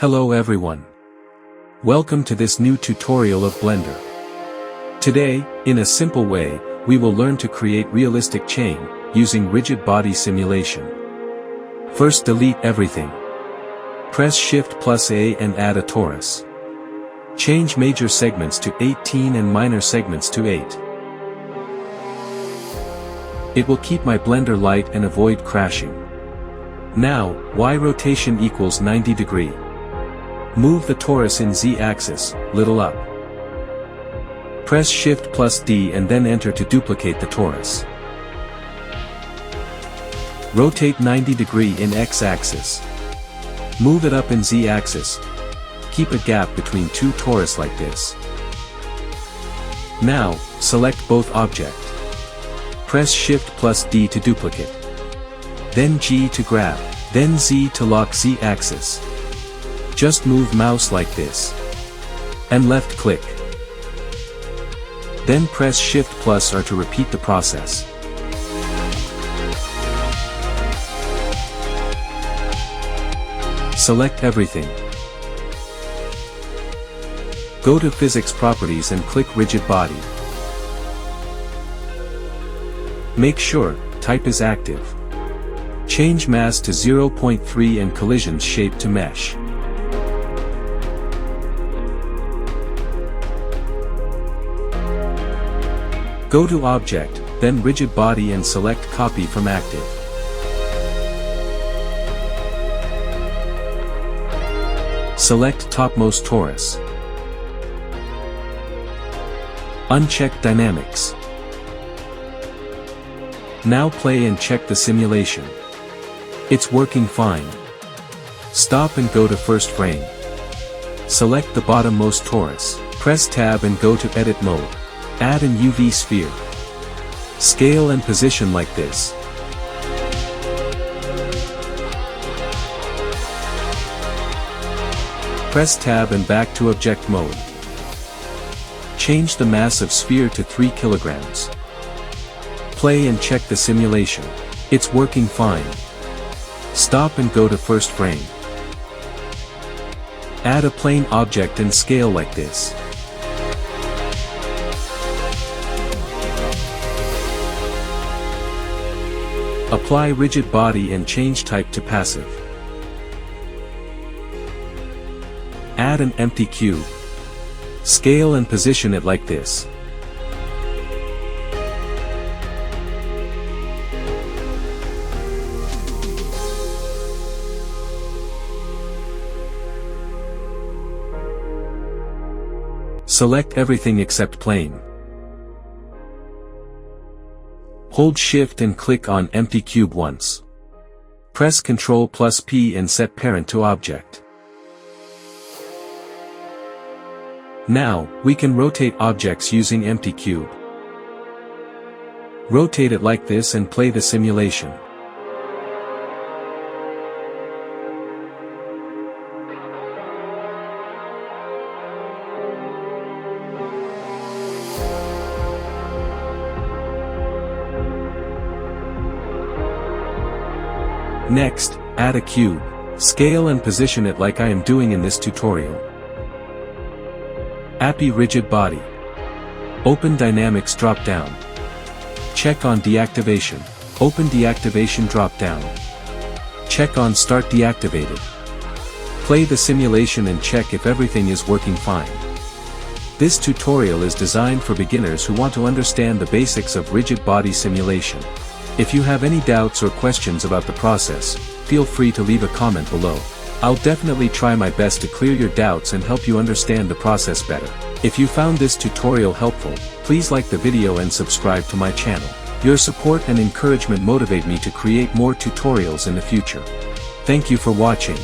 Hello everyone. Welcome to this new tutorial of Blender. Today, in a simple way, we will learn to create realistic chain, using rigid body simulation. First, delete everything. Press Shift+A and add a torus. Change major segments to 18 and minor segments to 8. It will keep my Blender light and avoid crashing. Now, Y rotation equals 90 degree. Move the torus in Z-axis, little up. Press Shift+D and then enter to duplicate the torus. Rotate 90 degree in X-axis. Move it up in Z-axis. Keep a gap between two torus like this. Now, select both object. Press Shift+D to duplicate. Then G to grab, then Z to lock Z-axis. Just move mouse like this. And left click. Then press Shift+R to repeat the process. Select everything. Go to Physics Properties and click Rigid Body. Make sure Type is active. Change Mass to 0.3 and Collisions Shape to Mesh. Go to Object, then Rigid Body and select Copy from Active. Select topmost torus. Uncheck Dynamics. Now play and check the simulation. It's working fine. Stop and go to first frame. Select the bottommost torus. Press Tab and go to Edit Mode. Add an UV sphere. Scale and position like this. Press Tab and back to Object Mode. Change the mass of sphere to 3 kilograms. Play and check the simulation. It's working fine. Stop and go to first frame. Add a plane object and scale like this. Apply rigid body and change type to passive. Add an empty cube. Scale and position it like this. Select everything except plane. Hold Shift and click on empty cube once. Press Ctrl+P and set parent to object. Now, we can rotate objects using empty cube. Rotate it like this and play the simulation. Next, add a cube. Scale and position it like I am doing in this tutorial. Apply rigid body. Open Dynamics drop-down. Check on Deactivation. Open Deactivation drop-down. Check on Start Deactivated. Play the simulation and check if everything is working fine. This tutorial is designed for beginners who want to understand the basics of rigid body simulation. If you have any doubts or questions about the process, feel free to leave a comment below. I'll definitely try my best to clear your doubts and help you understand the process better. If you found this tutorial helpful, please like the video and subscribe to my channel. Your support and encouragement motivate me to create more tutorials in the future. Thank you for watching.